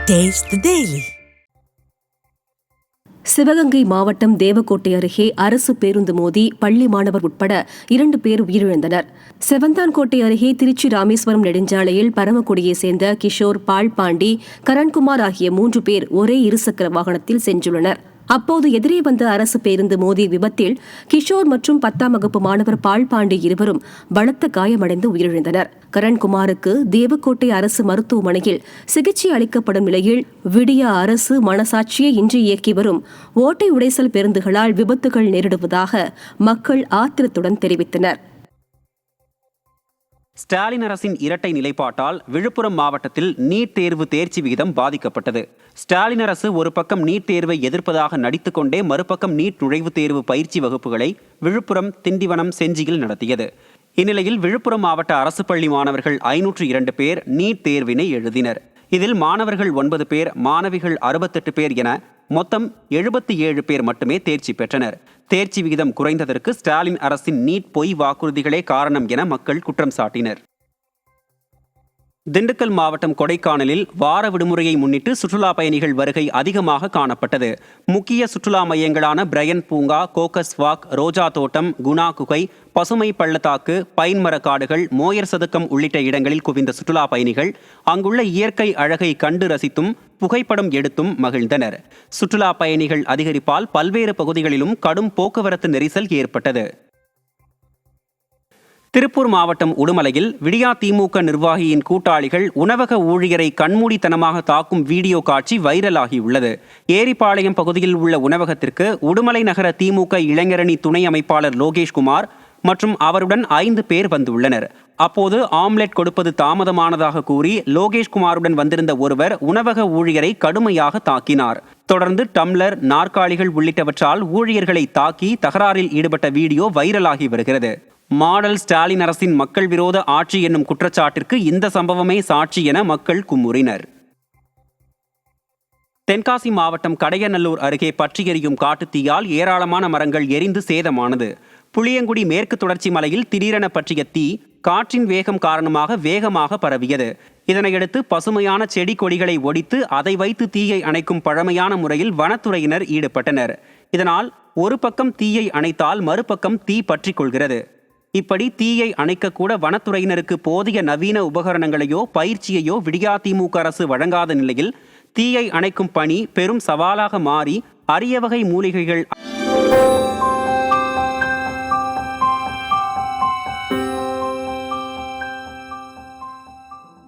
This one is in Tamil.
Taste the Daily. சிவகங்கை மாவட்டம் தேவக்கோட்டை அருகே அரசு பேருந்து மோதி பள்ளி மாணவர் உட்பட 2 பேர் உயிரிழந்தனர். செவந்தான்கோட்டை அருகே திருச்சி ராமேஸ்வரம் நெடுஞ்சாலையில் பரமக்குடியைச் சேர்ந்த கிஷோர், பால்பாண்டி, கரண்குமார் ஆகிய 3 பேர் ஒரே இருசக்கர வாகனத்தில் சென்றுள்ளனர். அப்போது எதிரே வந்த அரசு பேருந்து மோதிய விபத்தில் கிஷோர் மற்றும் 10ஆம் வகுப்பு மாணவர் பால்பாண்டி இருவரும் பலத்த காயமடைந்து உயிரிழந்தனர். கரண்குமாருக்கு தேவக்கோட்டை அரசு மருத்துவமனையில் சிகிச்சை அளிக்கப்படும் நிலையில் விடியா அரசு மனசாட்சியை இன்றி இயக்கி வரும் ஓட்டை உடைசல் பேருந்துகளால் விபத்துகள் நேரிடுவதாக மக்கள் ஆத்திரத்துடன் தெரிவித்தனர். ஸ்டாலின் அரசின் இரட்டை நிலைப்பாட்டால் விழுப்புரம் மாவட்டத்தில் நீட் தேர்வு தேர்ச்சி விகிதம் பாதிக்கப்பட்டது. ஸ்டாலின் அரசு ஒரு பக்கம் நீட் தேர்வை எதிர்ப்பதாக நடித்துக்கொண்டே மறுபக்கம் நீட் நுழைவுத் தேர்வு பயிற்சி வகுப்புகளை விழுப்புரம், திண்டிவனம், செஞ்சியில் நடத்தியது. இந்நிலையில் விழுப்புரம் மாவட்ட அரசு பள்ளி மாணவர்கள் 502 பேர் நீட் தேர்வினை எழுதினர். இதில் மாணவர்கள் 9 பேர், மாணவிகள் 68 பேர் என மொத்தம் 77 பேர் மட்டுமே தேர்ச்சி பெற்றனர். தேர்ச்சி விகிதம் குறைந்ததற்கு ஸ்டாலின் அரசின் நீட் பொய் வாக்குறுதிகளே காரணம் என மக்கள் குற்றம் சாட்டினர். திண்டுக்கல் மாவட்டம் கொடைக்கானலில் வார விடுமுறையை முன்னிட்டு சுற்றுலா பயணிகள் வருகை அதிகமாக காணப்பட்டது. முக்கிய சுற்றுலா மையங்களான பிரையன் பூங்கா, கோக்கஸ் வாக், ரோஜா தோட்டம், குணா குகை, பசுமை பள்ளத்தாக்கு, பைன் மரக்காடுகள், மோயர் சதுக்கம் உள்ளிட்ட இடங்களில் குவிந்த சுற்றுலா பயணிகள் அங்குள்ள இயற்கை அழகை கண்டு ரசித்தும் புகைப்படம் எடுத்தும் மகிழ்ந்தனர். சுற்றுலா பயணிகள் அதிகரிப்பால் பல்வேறு பகுதிகளிலும் கடும் போக்குவரத்து நெரிசல் ஏற்பட்டது. திருப்பூர் மாவட்டம் உடுமலையில் விடியா திமுக நிர்வாகியின் கூட்டாளிகள் உணவக ஊழியரை கண்மூடித்தனமாக தாக்கும் வீடியோ காட்சி வைரலாகியுள்ளது. ஏரிப்பாளையம் பகுதியில் உள்ள உணவகத்திற்கு உடுமலை நகர திமுக இளைஞரணி துணை அமைப்பாளர் லோகேஷ்குமார் மற்றும் அவருடன் 5 பேர் வந்துள்ளனர். அப்போது ஆம்லெட் கொடுப்பது தாமதமானதாக கூறி லோகேஷ்குமாருடன் வந்திருந்த ஒருவர் உணவக ஊழியரை கடுமையாக தாக்கினார். தொடர்ந்து டம்ளர், நாற்காலிகள் உள்ளிட்டவற்றால் ஊழியர்களை தாக்கி தகராறில் ஈடுபட்ட வீடியோ வைரலாகி வருகிறது. மாடல் ஸ்டாலின் அரசின் மக்கள் விரோத ஆட்சி என்னும் குற்றச்சாட்டிற்கு இந்த சம்பவமே சாட்சி என மக்கள் குமுறினர். தென்காசி மாவட்டம் கடையநல்லூர் அருகே பற்றி எரியும் காட்டுத்தீயால் ஏராளமான மரங்கள் எரிந்து சேதமானது. புளியங்குடி மேற்கு தொடர்ச்சி மலையில் திடீரென பற்றிய தீ காற்றின் வேகம் காரணமாக வேகமாக பரவியது. இதனையடுத்து பசுமையான செடி கொடிகளை ஒடித்து அதை வைத்து தீயை அணைக்கும் பழமையான முறையில் வனத்துறையினர் ஈடுபட்டனர். இதனால் ஒரு பக்கம் தீயை அணைத்தால் மறுபக்கம் தீ பற்றி கொள்கிறது. இப்படி தீயை அணைக்கக்கூட வனத்துறையினருக்கு போதிய நவீன உபகரணங்களையோ பயிற்சியையோ விடியா திமுக அரசு வழங்காத நிலையில் தீயை அணைக்கும் பணி பெரும் சவாலாக மாறி அரிய வகை மூலிகைகள்